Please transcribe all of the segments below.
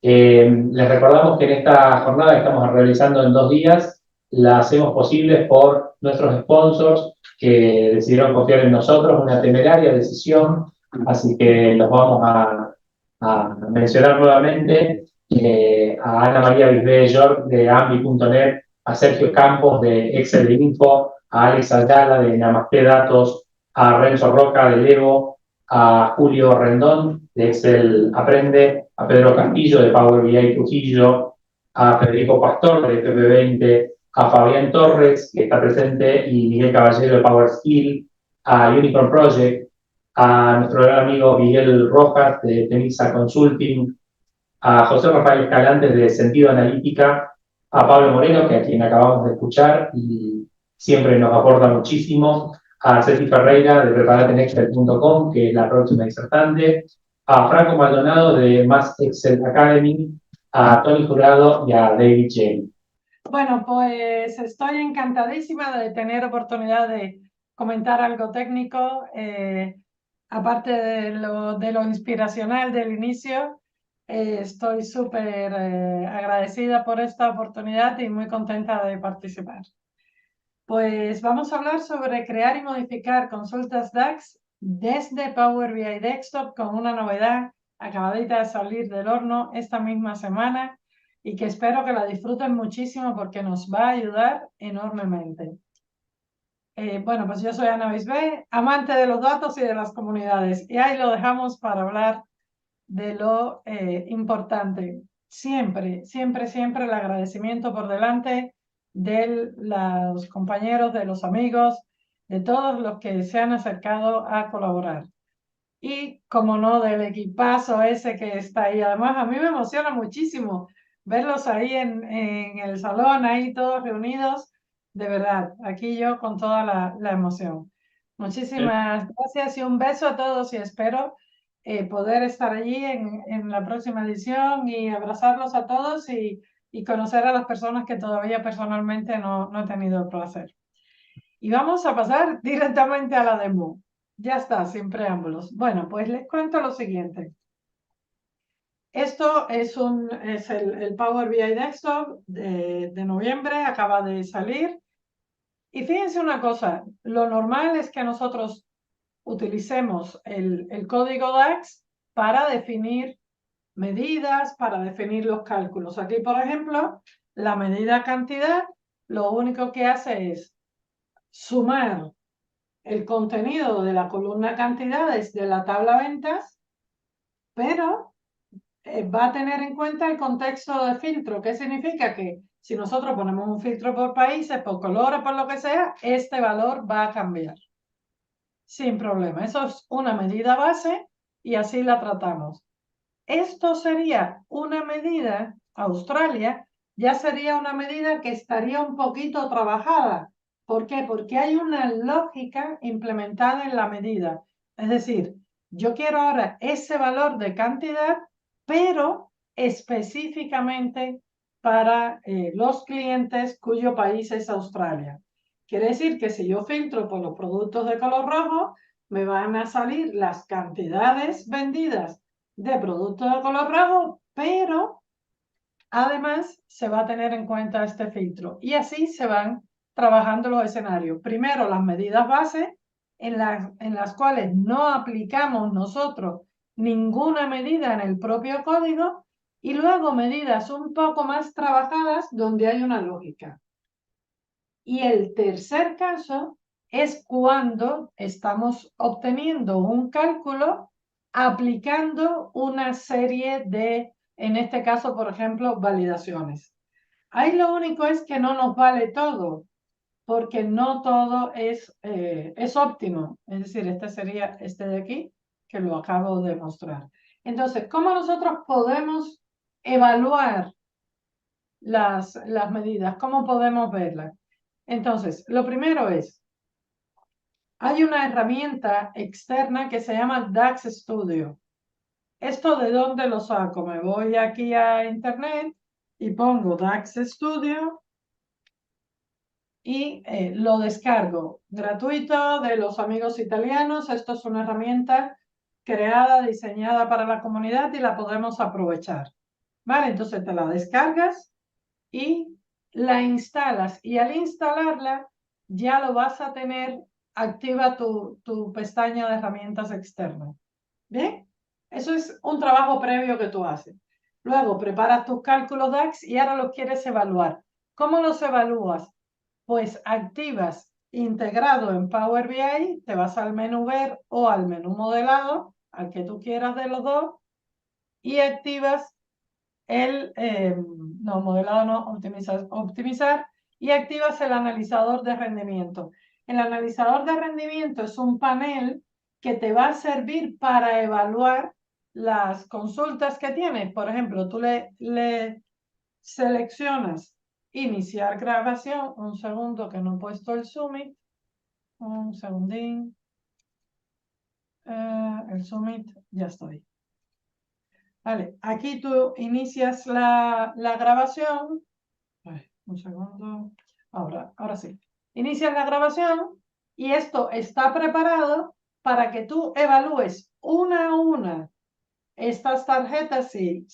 Les recordamos que en esta jornada que estamos realizando en 2 días, la hacemos posible por nuestros sponsors que decidieron confiar en nosotros, una temeraria decisión, así que los vamos a mencionar nuevamente, a Ana María Bisbé York de Ambi.net, a Sergio Campos de Excel Info, a Alex Ayala de Namaste Datos, a Renzo Roca de Levo, a Julio Rendón de Excel Aprende, a Pedro Castillo de Power BI Trujillo, a Federico Pastor de FP20, a Fabián Torres, que está presente, y Miguel Caballero de Power Skill, a Unicorn Project, a nuestro gran amigo Miguel Rojas de Tenisa Consulting, a José Rafael Escalante de Sentido Analítica, a Pablo Moreno, que a quien acabamos de escuchar y siempre nos aporta muchísimo, a Ceci Ferreira de preparatenexcel.com, que es la próxima disertante, a Franco Maldonado de Mass Excel Academy, a Tony Jurado y a David Jane. Bueno, pues estoy encantadísima de tener oportunidad de comentar algo técnico, aparte de lo inspiracional del inicio. Estoy súper agradecida por esta oportunidad y muy contenta de participar. Pues vamos a hablar sobre crear y modificar consultas DAX desde Power BI Desktop con una novedad acabadita de salir del horno esta misma semana y que espero que la disfruten muchísimo porque nos va a ayudar enormemente. Bueno, pues yo soy Ana Bisbé, amante de los datos y de las comunidades, y ahí lo dejamos para hablar de lo importante. Siempre, siempre, siempre el agradecimiento por delante de los compañeros, de los amigos, de todos los que se han acercado a colaborar. Y, como no, del equipazo ese que está ahí. Además, a mí me emociona muchísimo verlos ahí en el salón, ahí todos reunidos. De verdad, aquí yo con toda la emoción. Muchísimas gracias y un beso a todos y espero poder estar allí en la próxima edición y abrazarlos a todos y conocer a las personas que todavía personalmente no he tenido el placer. Y vamos a pasar directamente a la demo. Ya está, sin preámbulos. Bueno, pues les cuento lo siguiente. Esto es el Power BI Desktop de noviembre, acaba de salir. Y fíjense una cosa, lo normal es que nosotros utilicemos el código DAX para definir medidas, para definir los cálculos. Aquí, por ejemplo, la medida cantidad, lo único que hace es sumar el contenido de la columna cantidades de la tabla ventas, pero va a tener en cuenta el contexto de filtro. ¿Qué significa? Que si nosotros ponemos un filtro por países, por colores, por lo que sea, este valor va a cambiar sin problema. Eso es una medida base y así la tratamos. Esto sería una medida, Australia, ya sería una medida que estaría un poquito trabajada. ¿Por qué? Porque hay una lógica implementada en la medida. Es decir, yo quiero ahora ese valor de cantidad, pero específicamente para los clientes cuyo país es Australia. Quiere decir que si yo filtro por los productos de color rojo, me van a salir las cantidades vendidas de productos de color rojo, pero además se va a tener en cuenta este filtro. Y así se van trabajando los escenarios. Primero, las medidas base, en las cuales no aplicamos nosotros ninguna medida en el propio código, y luego medidas un poco más trabajadas donde hay una lógica. Y el tercer caso es cuando estamos obteniendo un cálculo aplicando una serie de, en este caso, por ejemplo, validaciones. Ahí lo único es que no nos vale todo, porque no todo es óptimo. Es decir, este sería este de aquí, que lo acabo de mostrar. Entonces, ¿cómo nosotros podemos evaluar las medidas? ¿Cómo podemos verlas? Entonces, lo primero es, hay una herramienta externa que se llama DAX Studio. ¿Esto de dónde lo saco? Me voy aquí a internet y pongo DAX Studio y lo descargo. Gratuito, de los amigos italianos. Esto es una herramienta creada, diseñada para la comunidad y la podemos aprovechar. ¿vale? Entonces te la descargas y la instalas. Y al instalarla ya lo vas a tener activa tu pestaña de herramientas externas. ¿Bien? Eso es un trabajo previo que tú haces. Luego preparas tus cálculos DAX y ahora los quieres evaluar. ¿Cómo los evalúas? Pues activas integrado en Power BI, te vas al menú ver o al menú modelado, al que tú quieras de los dos, y activas no, modelado no, optimizar, y activas el analizador de rendimiento. El analizador de rendimiento es un panel que te va a servir para evaluar las consultas que tienes. Por ejemplo, tú le seleccionas iniciar grabación. Un segundo que no he puesto el Summit. Un segundín. El Summit, ya estoy. Vale, aquí tú inicias la grabación. Un segundo. Ahora sí. Inicias la grabación y esto está preparado para que tú evalúes una a una estas tarjetas, si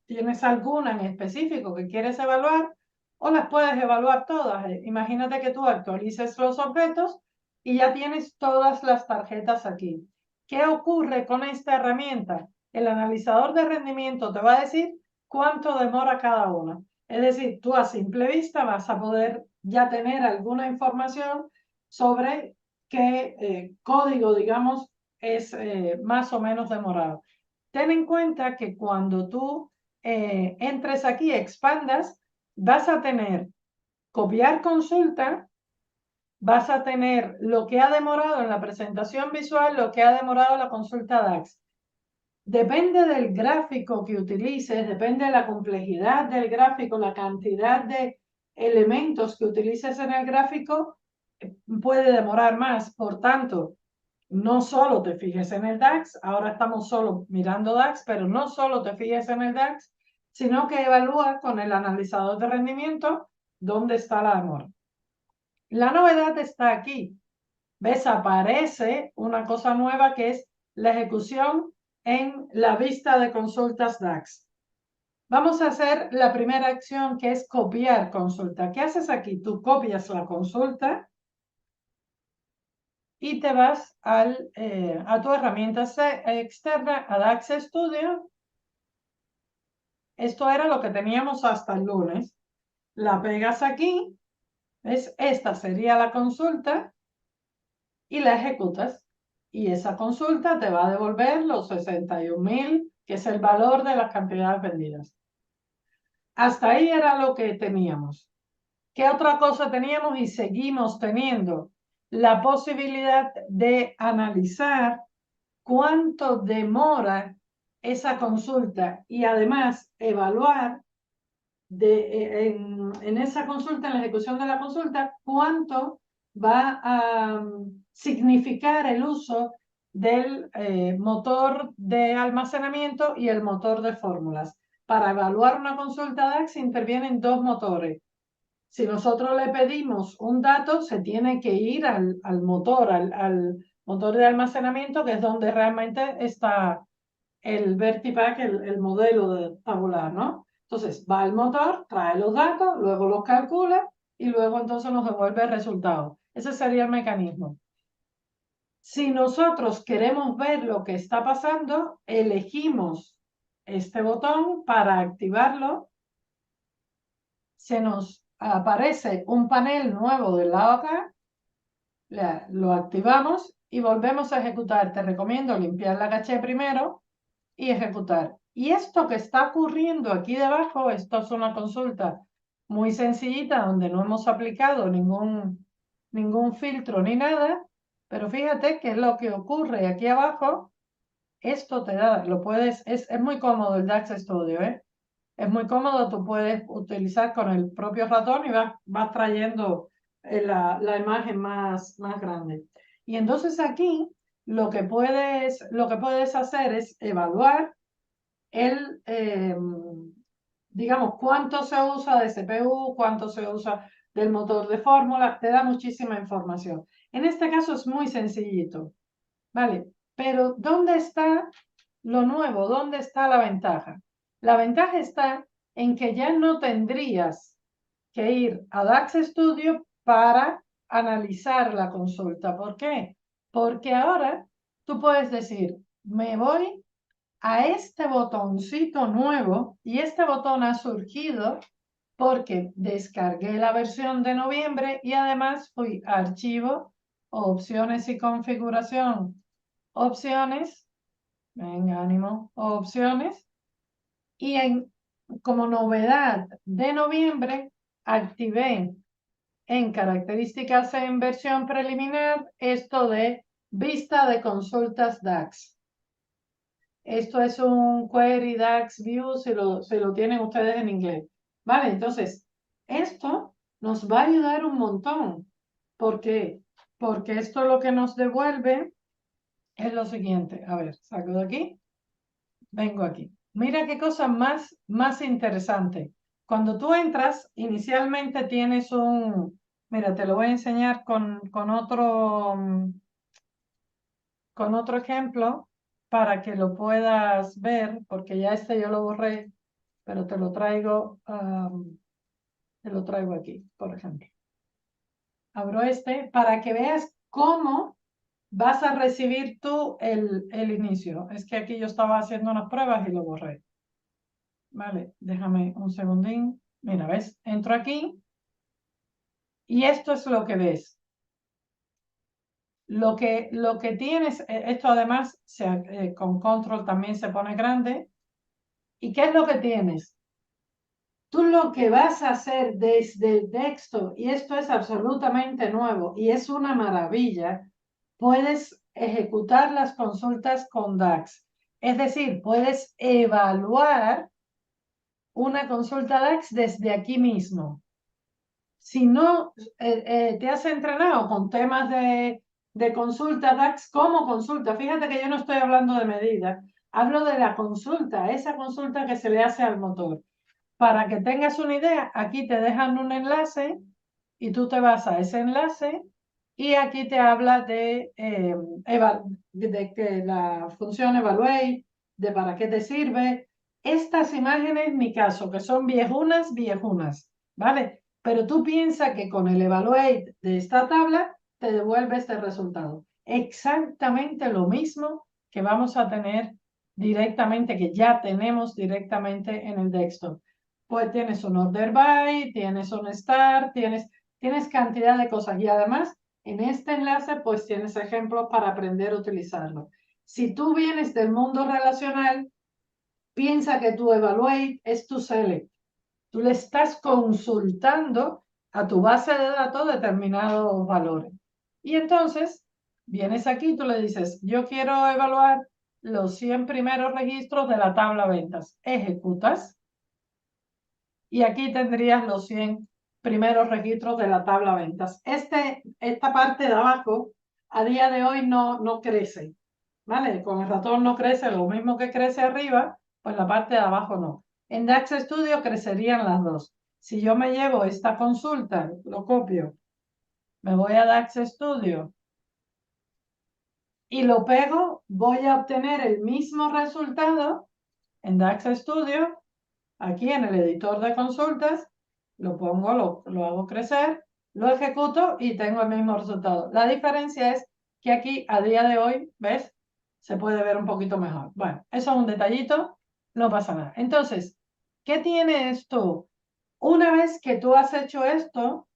tienes alguna en específico que quieres evaluar, o las puedes evaluar todas. Imagínate que tú actualices los objetos y ya tienes todas las tarjetas aquí. ¿Qué ocurre con esta herramienta? El analizador de rendimiento te va a decir cuánto demora cada una. Es decir, tú a simple vista vas a poder ya tener alguna información sobre qué código, digamos, es más o menos demorado. Ten en cuenta que cuando tú entres aquí, expandas, vas a tener copiar consulta, vas a tener lo que ha demorado en la presentación visual, lo que ha demorado la consulta DAX. Depende del gráfico que utilices, depende de la complejidad del gráfico, la cantidad de elementos que utilices en el gráfico, puede demorar más. Por tanto, no solo te fijes en el DAX, ahora estamos solo mirando DAX, pero no solo te fijes en el DAX, sino que evalúa con el analizador de rendimiento dónde está la demora. La novedad está aquí. ¿Ves? Aparece una cosa nueva que es la ejecución en la vista de consultas DAX. Vamos a hacer la primera acción, que es copiar consulta. ¿Qué haces aquí? Tú copias la consulta y te vas a tu herramienta externa, a DAX Studio. Esto era lo que teníamos hasta el lunes. La pegas aquí, ¿ves? Esta sería la consulta y la ejecutas. Y esa consulta te va a devolver los 61.000, que es el valor de las cantidades vendidas. Hasta ahí era lo que teníamos. ¿Qué otra cosa teníamos y seguimos teniendo? La posibilidad de analizar cuánto demora esa consulta y además evaluar en esa consulta, en la ejecución de la consulta, cuánto va a significar el uso del motor de almacenamiento y el motor de fórmulas. Para evaluar una consulta DAX intervienen dos motores. Si nosotros le pedimos un dato, se tiene que ir al motor, al motor de almacenamiento, que es donde realmente está el VertiPack, el modelo de tabular, ¿no? Entonces va al motor, trae los datos, luego los calcula y luego entonces nos devuelve el resultado. Ese sería el mecanismo. Si nosotros queremos ver lo que está pasando, elegimos este botón para activarlo. Se nos aparece un panel nuevo del lado acá, lo activamos y volvemos a ejecutar. Te recomiendo limpiar la caché primero y ejecutar. Y esto que está ocurriendo aquí debajo, esto es una consulta muy sencillita donde no hemos aplicado ningún filtro ni nada, pero fíjate que es lo que ocurre aquí abajo. Esto te da, es muy cómodo el DAX Studio, ¿eh? Es muy cómodo, tú puedes utilizar con el propio ratón y vas trayendo la imagen más grande. Y entonces aquí lo que puedes hacer es evaluar digamos, cuánto se usa de CPU, cuánto se usa del motor de fórmula, te da muchísima información. En este caso es muy sencillito, ¿vale? Pero ¿dónde está lo nuevo? ¿Dónde está la ventaja? La ventaja está en que ya no tendrías que ir a DAX Studio para analizar la consulta. ¿Por qué? Porque ahora tú puedes decir, me voy a este botoncito nuevo y este botón ha surgido porque descargué la versión de noviembre y además fui a archivo, opciones y configuración, opciones, venga, ánimo, opciones, y como novedad de noviembre activé en características en versión preliminar esto de vista de consultas DAX. Esto es un Query DAX View si lo tienen ustedes en inglés. Vale, entonces, esto nos va a ayudar un montón. ¿Por qué? Porque esto lo que nos devuelve es lo siguiente. A ver, saco de aquí, vengo aquí. Mira qué cosa más interesante. Cuando tú entras, inicialmente tienes un... Mira, te lo voy a enseñar con otro ejemplo para que lo puedas ver, porque ya este yo lo borré, pero te lo traigo aquí, por ejemplo. Abro este para que veas cómo vas a recibir tú el inicio. Es que aquí yo estaba haciendo unas pruebas y lo borré. Vale, déjame un segundín. Mira, ¿ves? Entro aquí y esto es lo que ves. Lo que tienes, esto además con control también se pone grande. ¿Y qué es lo que tienes? Tú lo que vas a hacer desde el texto, y esto es absolutamente nuevo y es una maravilla, puedes ejecutar las consultas con DAX. Es decir, puedes evaluar una consulta DAX desde aquí mismo. Si no te has entrenado con temas de consulta DAX como consulta, fíjate que yo no estoy hablando de medida, hablo de la consulta, esa consulta que se le hace al motor. Para que tengas una idea, aquí te dejan un enlace y tú te vas a ese enlace y aquí te habla de que la función evaluate, de para qué te sirve. Estas imágenes, en mi caso, que son viejunas, ¿vale? Pero tú piensas que con el evaluate de esta tabla te devuelve este resultado. Exactamente lo mismo que vamos a tener directamente, que ya tenemos directamente en el desktop. Pues tienes un order by, tienes un start, tienes cantidad de cosas y además en este enlace pues tienes ejemplos para aprender a utilizarlo. Si tú vienes del mundo relacional, piensa que tu evaluate es tu select. Tú le estás consultando a tu base de datos determinados valores. Y entonces vienes aquí, tú le dices, yo quiero evaluar los 100 primeros registros de la tabla ventas. Ejecutas y aquí tendrías los 100 primeros registros de la tabla ventas. Esta parte de abajo a día de hoy no crece, ¿vale? Con el ratón no crece lo mismo que crece arriba, pues la parte de abajo no. En DAX Studio crecerían las dos. Si yo me llevo esta consulta, lo copio, me voy a DAX Studio y lo pego, voy a obtener el mismo resultado en DAX Studio. Aquí en el editor de consultas, lo pongo, lo hago crecer, lo ejecuto y tengo el mismo resultado. La diferencia es que aquí a día de hoy, ¿ves? Se puede ver un poquito mejor. Bueno, eso es un detallito, no pasa nada. Entonces, ¿qué tiene esto? Una vez que tú has hecho esto,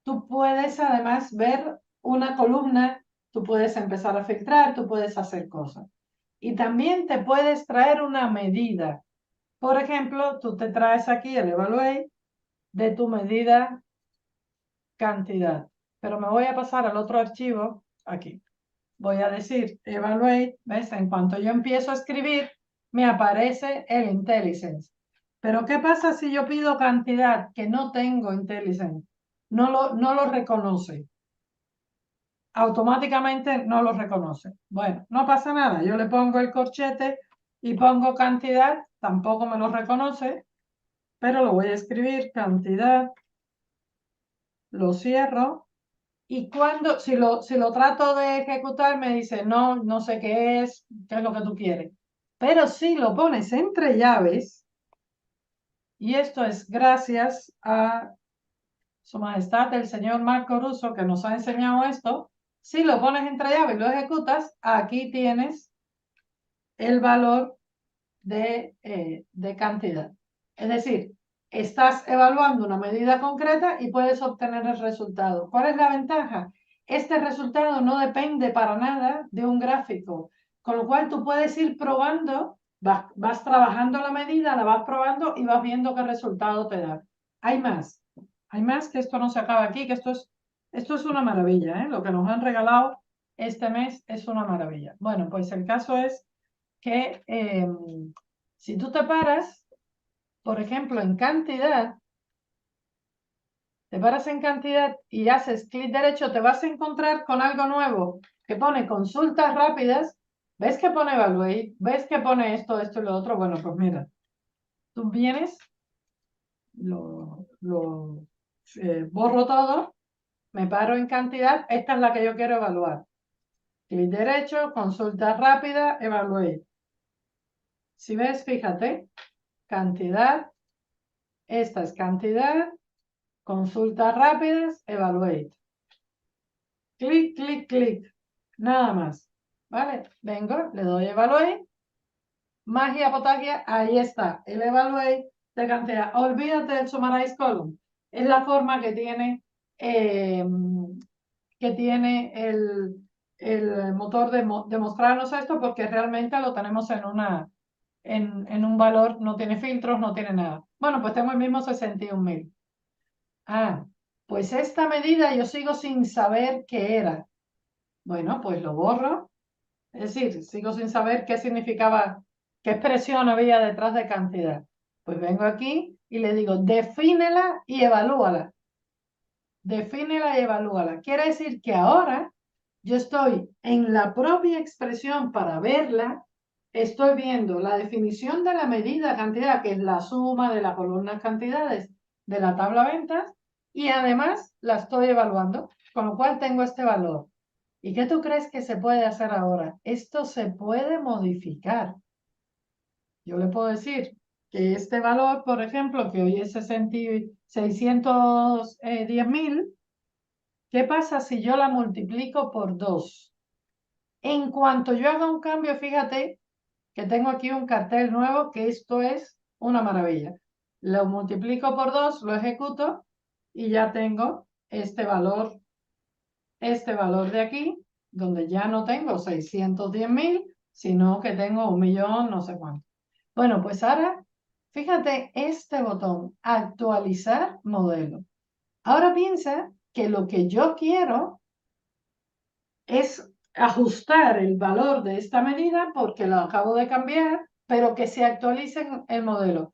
tú puedes además ver una columna, tú puedes empezar a filtrar, tú puedes hacer cosas. Y también te puedes traer una medida. Por ejemplo, tú te traes aquí el evaluate de tu medida cantidad, pero me voy a pasar al otro archivo aquí. Voy a decir evaluate, ¿ves? En cuanto yo empiezo a escribir, me aparece el IntelliSense. Pero ¿qué pasa si yo pido cantidad que no tengo IntelliSense? No lo reconoce. Automáticamente no lo reconoce. Bueno, no pasa nada. Yo le pongo el corchete y pongo cantidad, tampoco me lo reconoce, pero lo voy a escribir, cantidad, lo cierro, y si lo trato de ejecutar, me dice, no sé qué es lo que tú quieres. Pero si lo pones entre llaves, Y esto es gracias a Su Majestad el señor Marco Russo, que nos ha enseñado esto. Si lo pones entre llave y lo ejecutas, aquí tienes el valor de cantidad. Es decir, estás evaluando una medida concreta y puedes obtener el resultado. ¿Cuál es la ventaja? Este resultado no depende para nada de un gráfico, con lo cual tú puedes ir probando, vas trabajando la medida, la vas probando y vas viendo qué resultado te da. Hay más, que esto no se acaba aquí, que esto es una maravilla, ¿eh? Lo que nos han regalado este mes es una maravilla. Bueno, pues el caso es que si tú te paras, por ejemplo, en cantidad, te paras en cantidad y haces clic derecho, te vas a encontrar con algo nuevo que pone consultas rápidas. ¿Ves que pone Evaluate? ¿Ves que pone esto y lo otro? Bueno, pues mira, tú vienes, lo borro todo, me paro en cantidad, esta es la que yo quiero evaluar. Clic derecho, consulta rápida, Evaluate. Si ves, fíjate, cantidad, esta es cantidad, consultas rápidas, Evaluate. Clic, clic, clic. Nada más. ¿Vale? Vengo, le doy Evaluate. Magia potagia, ahí está. El Evaluate de cantidad. Olvídate del Summarize Column. Es la forma eh, que tiene el motor de mostrarnos esto, porque realmente lo tenemos en un valor, no tiene filtros, no tiene nada. Bueno, pues tengo el mismo 61.000. Ah, pues esta medida yo sigo sin saber qué era. Bueno, pues lo borro. Es decir, sigo sin saber qué significaba, qué expresión había detrás de cantidad. Pues vengo aquí y le digo, defínela y evalúala. Defínela y evalúala. Quiere decir que ahora yo estoy en la propia expresión para verla, estoy viendo la definición de la medida cantidad, que es la suma de las columnas cantidades de la tabla ventas, y además la estoy evaluando, con lo cual tengo este valor. ¿Y qué tú crees que se puede hacer ahora? Esto se puede modificar. Yo le puedo decir que este valor, por ejemplo, que hoy es 610.000, ¿qué pasa si yo la multiplico por 2? En cuanto yo haga un cambio, fíjate que tengo aquí un cartel nuevo, que esto es una maravilla. Lo multiplico por 2, lo ejecuto y ya tengo este valor de aquí, donde ya no tengo 610.000, sino que tengo 1.000.000, no sé cuánto. Bueno, pues ahora, fíjate este botón, actualizar modelo. Ahora piensa que lo que yo quiero es ajustar el valor de esta medida porque lo acabo de cambiar, pero que se actualice el modelo.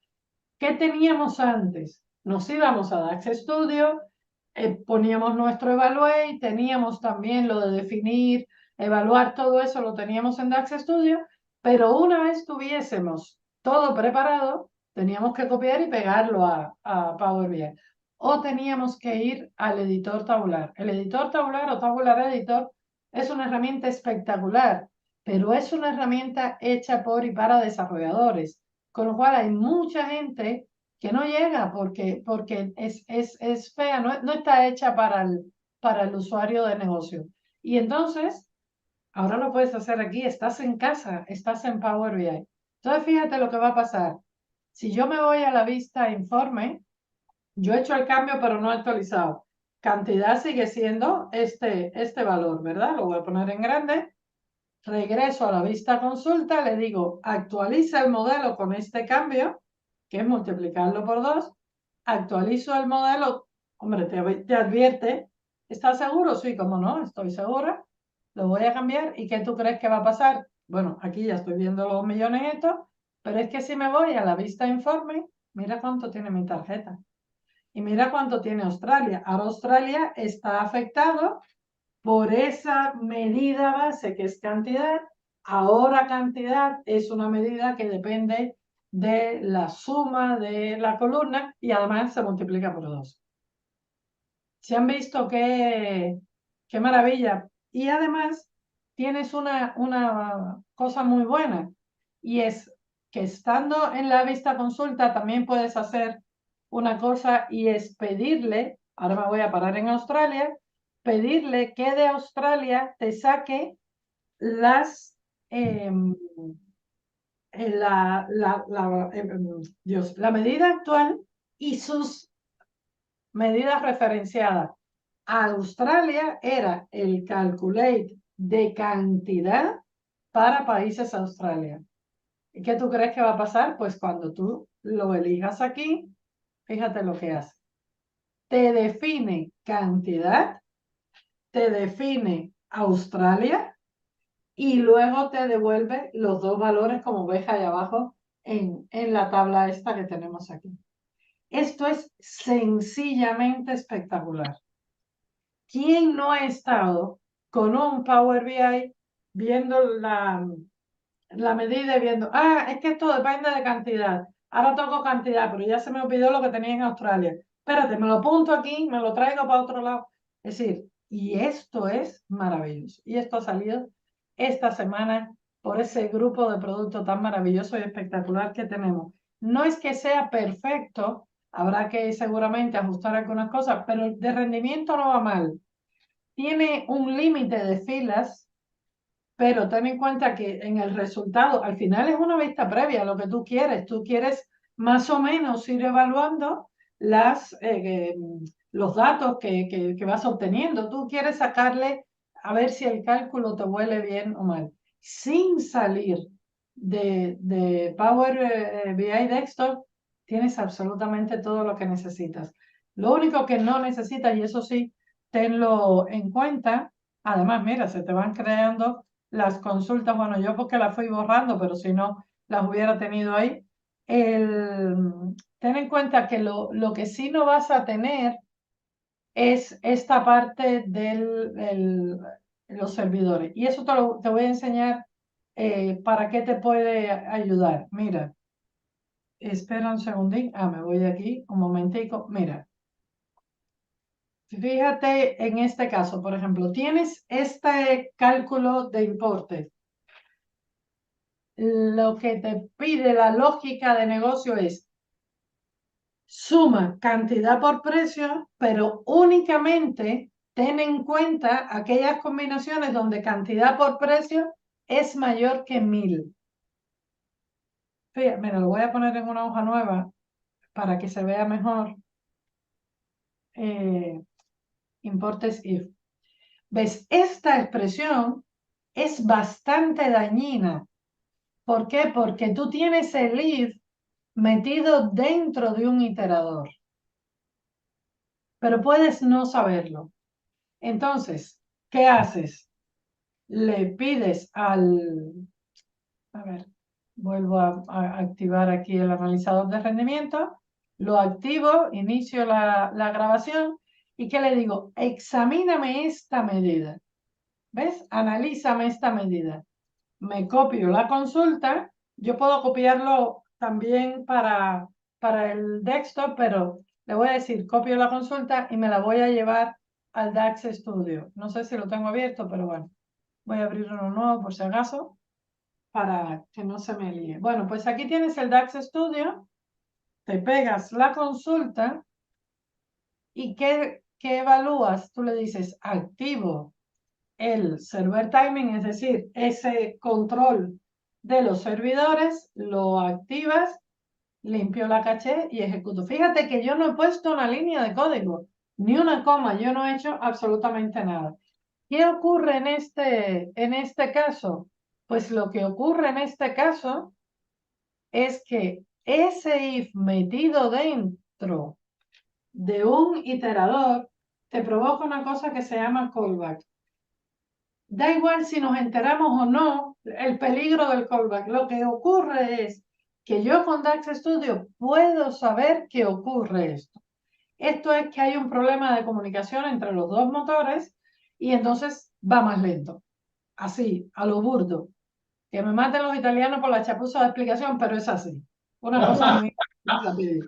¿Qué teníamos antes? Nos íbamos a DAX Studio, poníamos nuestro Evaluate, teníamos también lo de definir, evaluar, todo eso lo teníamos en DAX Studio, pero una vez tuviésemos todo preparado, teníamos que copiar y pegarlo a Power BI. O teníamos que ir al editor tabular. El editor tabular o Tabular Editor es una herramienta espectacular, pero es una herramienta hecha por y para desarrolladores. Con lo cual hay mucha gente que no llega porque es fea, no está hecha para el usuario de negocio. Y entonces, ahora lo puedes hacer aquí, estás en casa, estás en Power BI. Entonces, fíjate lo que va a pasar. Si yo me voy a la vista informe, yo he hecho el cambio, pero no he actualizado. Cantidad sigue siendo este valor, ¿verdad? Lo voy a poner en grande. Regreso a la vista consulta, le digo, actualiza el modelo con este cambio, que es multiplicarlo por 2. Actualizo el modelo, hombre, te advierte, ¿estás seguro? Sí, como no, estoy segura. Lo voy a cambiar. ¿Y qué tú crees que va a pasar? Bueno, aquí ya estoy viendo los millones estos, pero es que si me voy a la vista informe, mira cuánto tiene mi tarjeta. Y mira cuánto tiene Australia. Ahora Australia está afectado por esa medida base que es cantidad. Ahora cantidad es una medida que depende de la suma de la columna y además se multiplica por 2. ¿Se han visto qué maravilla? Y además tienes una cosa muy buena, y es que estando en la vista consulta también puedes hacer una cosa y es pedirle, ahora me voy a parar en Australia, pedirle que de Australia te saque las la medida actual y sus medidas referenciadas. Australia era el calculate de cantidad para países Australia. ¿Y qué tú crees que va a pasar? Pues cuando tú lo elijas aquí, fíjate lo que hace. Te define cantidad, te define Australia y luego te devuelve los dos valores como ves ahí abajo en la tabla esta que tenemos aquí. Esto es sencillamente espectacular. ¿Quién no ha estado con un Power BI viendo la medida y viendo, es que esto depende de cantidad? Ahora toco cantidad, pero ya se me olvidó lo que tenía en Australia. Espérate, me lo apunto aquí, me lo traigo para otro lado. Es decir, y esto es maravilloso. Y esto ha salido esta semana por ese grupo de productos tan maravilloso y espectacular que tenemos. No es que sea perfecto, habrá que seguramente ajustar algunas cosas, pero de rendimiento no va mal. Tiene un límite de filas, pero ten en cuenta que en el resultado, al final es una vista previa, lo que tú quieres. Tú quieres más o menos ir evaluando los datos que vas obteniendo. Tú quieres sacarle a ver si el cálculo te huele bien o mal. Sin salir de Power BI Desktop, tienes absolutamente todo lo que necesitas. Lo único que no necesitas, y eso sí, tenlo en cuenta. Además, mira, se te van creando las consultas. Bueno, yo porque las fui borrando, pero si no, las hubiera tenido ahí. Ten en cuenta que lo que sí no vas a tener es esta parte de los servidores. Y eso te voy a enseñar para qué te puede ayudar. Mira, espera un segundín. Me voy de aquí, un momentico. Mira. Fíjate en este caso, por ejemplo, tienes este cálculo de importes. Lo que te pide la lógica de negocio es suma cantidad por precio, pero únicamente ten en cuenta aquellas combinaciones donde cantidad por precio es mayor que 1000. Fíjate, mira, lo voy a poner en una hoja nueva para que se vea mejor. Importes if. ¿Ves? Esta expresión es bastante dañina. ¿Por qué? Porque tú tienes el if metido dentro de un iterador, pero puedes no saberlo. Entonces, ¿qué haces? Le pides a ver, vuelvo a activar aquí el analizador de rendimiento, lo activo, inicio la grabación y ¿qué le digo? Examíname esta medida. ¿Ves? Analízame esta medida. Me copio la consulta. Yo puedo copiarlo también para el desktop, pero le voy a decir, copio la consulta y me la voy a llevar al DAX Studio. No sé si lo tengo abierto, pero bueno, voy a abrir uno nuevo por si acaso, para que no se me líe. Bueno, pues aquí tienes el DAX Studio, te pegas la consulta y ¿qué evalúas? Tú le dices, activo el server timing, es decir, ese control de los servidores, lo activas, limpio la caché y ejecuto. Fíjate que yo no he puesto una línea de código, ni una coma, yo no he hecho absolutamente nada. ¿Qué ocurre en este caso? Pues lo que ocurre en este caso es que ese if metido dentro de un iterador te provoca una cosa que se llama callback. Da igual si nos enteramos o no el peligro del callback. Lo que ocurre es que yo con DAX Studio puedo saber que ocurre esto. Esto es que hay un problema de comunicación entre los dos motores y entonces va más lento. Así, a lo burdo. Que me maten los italianos por la chapuza de explicación, pero es así. Una cosa muy rápida.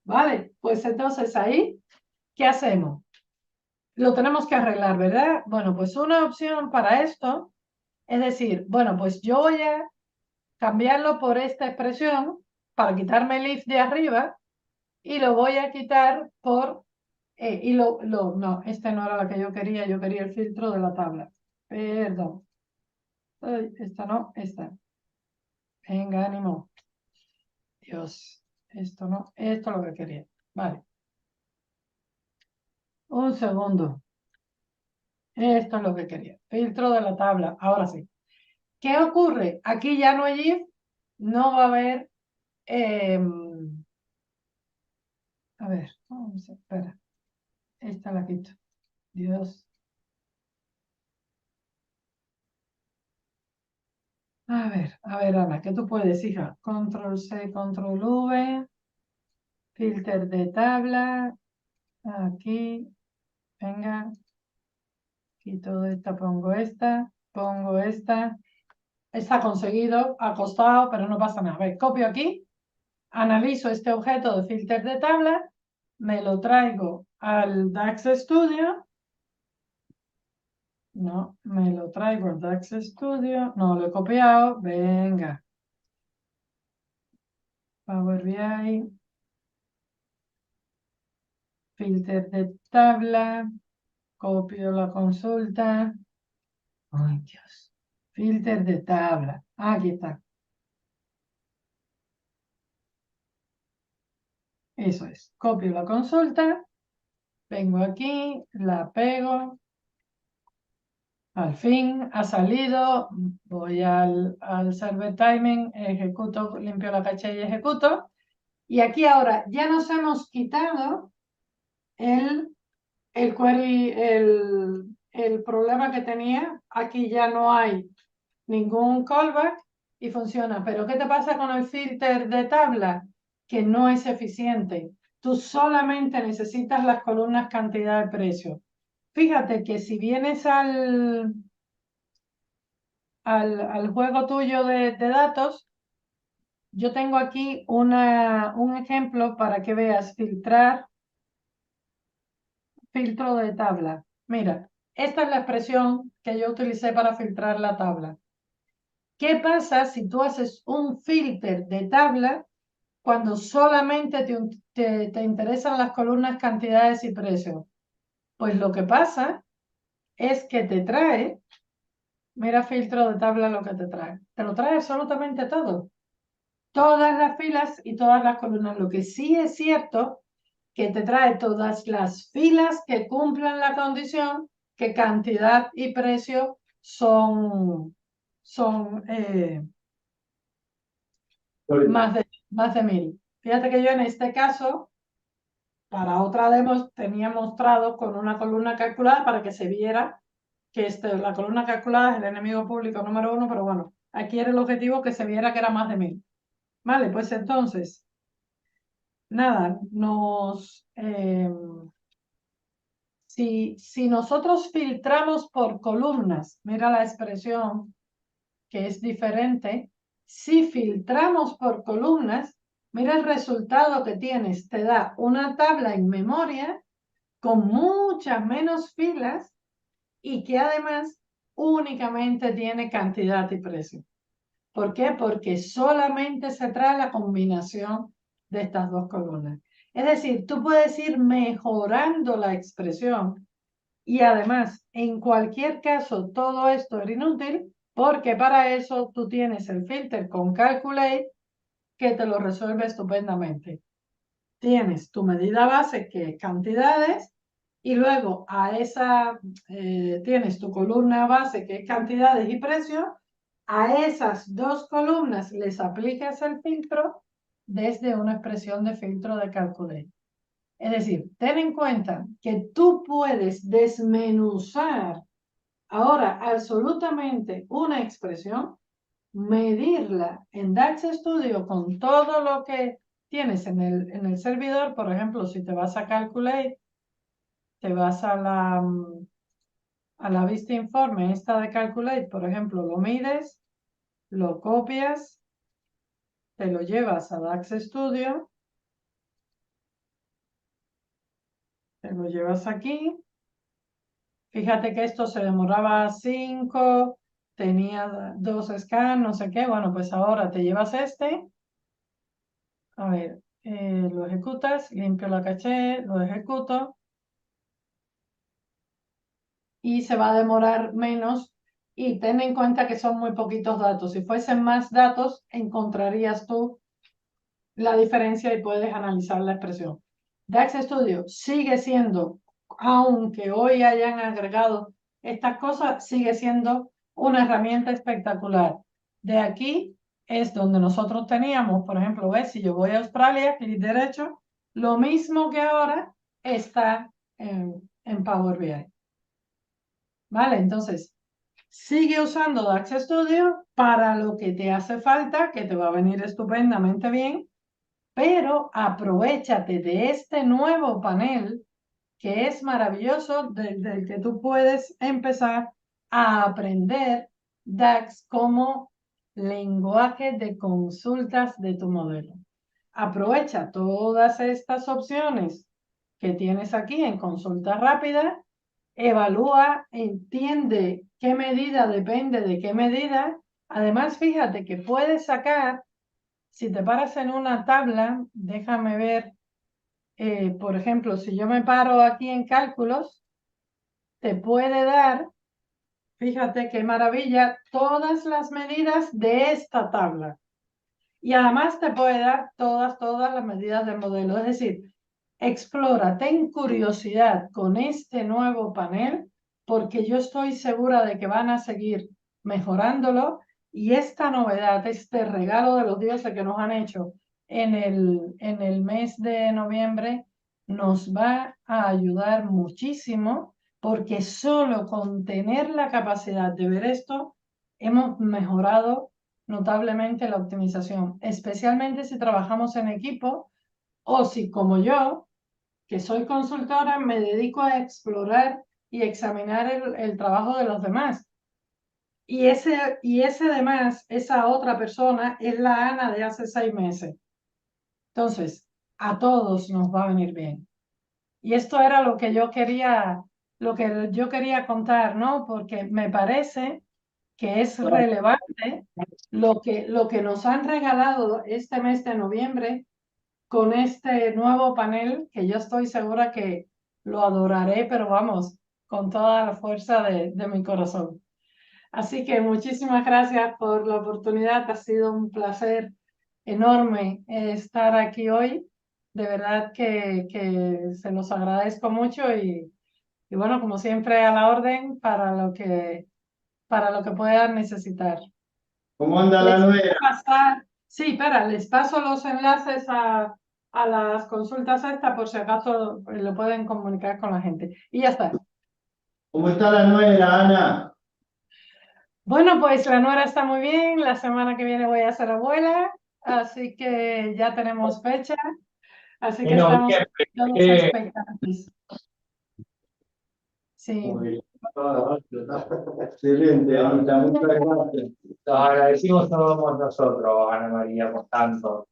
Vale, pues entonces ahí, ¿qué hacemos? Lo tenemos que arreglar, ¿verdad? Bueno, pues una opción para esto es decir, bueno, pues yo voy a cambiarlo por esta expresión para quitarme el if de arriba y lo voy a quitar por, no, este no era la que yo quería el filtro de la tabla. Perdón. Ay, esta no, esta. Venga, ánimo. Dios, esto no, esto es lo que quería. Vale. Un segundo. Esto es lo que quería. Filtro de la tabla. Ahora sí. ¿Qué ocurre? Aquí ya no hay if, no va a haber. A ver, vamos a espera. Esta la quito. Dios. A ver, Ana, ¿qué tú puedes, hija? Control C, Control V. Filter de tabla. Aquí. Venga. Quito esta, pongo esta. Pongo esta. Está conseguido, ha costado, pero no pasa nada. A ver, copio aquí. Analizo este objeto de filter de tabla. Me lo traigo al DAX Studio. No, me lo traigo al DAX Studio. No, lo he copiado. Venga. Power BI. Filter de tabla. Copio la consulta. Ay, Dios. Filter de tabla. Aquí está. Eso es. Copio la consulta. Vengo aquí. La pego. Al fin ha salido, voy al server timing, ejecuto, limpio la caché y ejecuto. Y aquí ahora ya nos hemos quitado el query, el problema que tenía. Aquí ya no hay ningún callback y funciona. Pero ¿qué te pasa con el filter de tabla? Que no es eficiente. Tú solamente necesitas las columnas cantidad de precio. Fíjate que si vienes al juego tuyo de datos, yo tengo aquí un ejemplo para que veas filtrar, filtro de tabla. Mira, esta es la expresión que yo utilicé para filtrar la tabla. ¿Qué pasa si tú haces un filter de tabla cuando solamente te interesan las columnas cantidades y precios? Pues lo que pasa es que te trae, mira filtro de tabla lo que te lo trae absolutamente todo. Todas las filas y todas las columnas. Lo que sí es cierto que te trae todas las filas que cumplan la condición que cantidad y precio son más de 1000. Fíjate que yo en este caso, para otra demo, tenía mostrado con una columna calculada para que se viera que la columna calculada es el enemigo público número 1, pero bueno, aquí era el objetivo que se viera que era más de 1000. Vale, pues entonces, nada, si nosotros filtramos por columnas, mira la expresión que es diferente, si filtramos por columnas, mira el resultado que tienes, te da una tabla en memoria con muchas menos filas y que además únicamente tiene cantidad y precio. ¿Por qué? Porque solamente se trae la combinación de estas dos columnas. Es decir, tú puedes ir mejorando la expresión y además, en cualquier caso, todo esto era inútil porque para eso tú tienes el filter con Calculate que te lo resuelve estupendamente. Tienes tu medida base que es cantidades y luego a esa tienes tu columna base que es cantidades y precios. A esas dos columnas les aplicas el filtro desde una expresión de filtro de Calculate. Es decir, ten en cuenta que tú puedes desmenuzar ahora absolutamente una expresión, medirla en DAX Studio con todo lo que tienes en el servidor. Por ejemplo, si te vas a Calculate, te vas a la vista informe esta de Calculate, por ejemplo, lo mides, lo copias, te lo llevas a DAX Studio, te lo llevas aquí. Fíjate que esto se demoraba 5, tenía 2 scans, no sé qué, bueno, pues ahora te llevas este, a ver, lo ejecutas, limpio la caché, lo ejecuto y se va a demorar menos y ten en cuenta que son muy poquitos datos. Si fuesen más datos, encontrarías tú la diferencia y puedes analizar la expresión. DAX Studio sigue siendo, aunque hoy hayan agregado estas cosas, sigue siendo una herramienta espectacular. De aquí es donde nosotros teníamos, por ejemplo, ves, si yo voy a Australia, clic derecho, lo mismo que ahora está en Power BI. ¿Vale? Entonces, sigue usando DAX Studio para lo que te hace falta, que te va a venir estupendamente bien, pero aprovéchate de este nuevo panel que es maravilloso, desde el que tú puedes empezar a aprender DAX como lenguaje de consultas de tu modelo. Aprovecha todas estas opciones que tienes aquí en consulta rápida, evalúa, entiende qué medida depende de qué medida. Además, fíjate que puedes sacar, si te paras en una tabla, déjame ver, por ejemplo, si yo me paro aquí en cálculos, te puede dar, fíjate qué maravilla, todas las medidas de esta tabla. Y además te puede dar todas las medidas del modelo. Es decir, explora, ten curiosidad con este nuevo panel, porque yo estoy segura de que van a seguir mejorándolo. Y esta novedad, este regalo de los dioses que nos han hecho en el mes de noviembre, nos va a ayudar muchísimo, porque solo con tener la capacidad de ver esto, hemos mejorado notablemente la optimización, especialmente si trabajamos en equipo o si, como yo, que soy consultora, me dedico a explorar y examinar el trabajo de los demás. Y ese demás, esa otra persona, es la Ana de hace 6 meses. Entonces, a todos nos va a venir bien. Y esto era lo que yo quería contar, ¿no? Porque me parece que es relevante lo que nos han regalado este mes de noviembre con este nuevo panel, que yo estoy segura que lo adoraré, pero vamos, con toda la fuerza de mi corazón. Así que muchísimas gracias por la oportunidad, ha sido un placer enorme estar aquí hoy. De verdad que se los agradezco mucho y bueno, como siempre a la orden para lo que puedan necesitar. ¿Cómo anda la Les voy nuera? a pasar, sí, espera, les paso los enlaces a las consultas estas por si acaso lo pueden comunicar con la gente. Y ya está. ¿Cómo está la nuera, Ana? Bueno, pues la nuera está muy bien. La semana que viene voy a ser abuela, así que ya tenemos fecha. Así que En estamos noviembre, todos expectantes. Sí. Muy bien. Excelente, Ana, muchas gracias. Los agradecimos somos nosotros, Ana María, por tanto.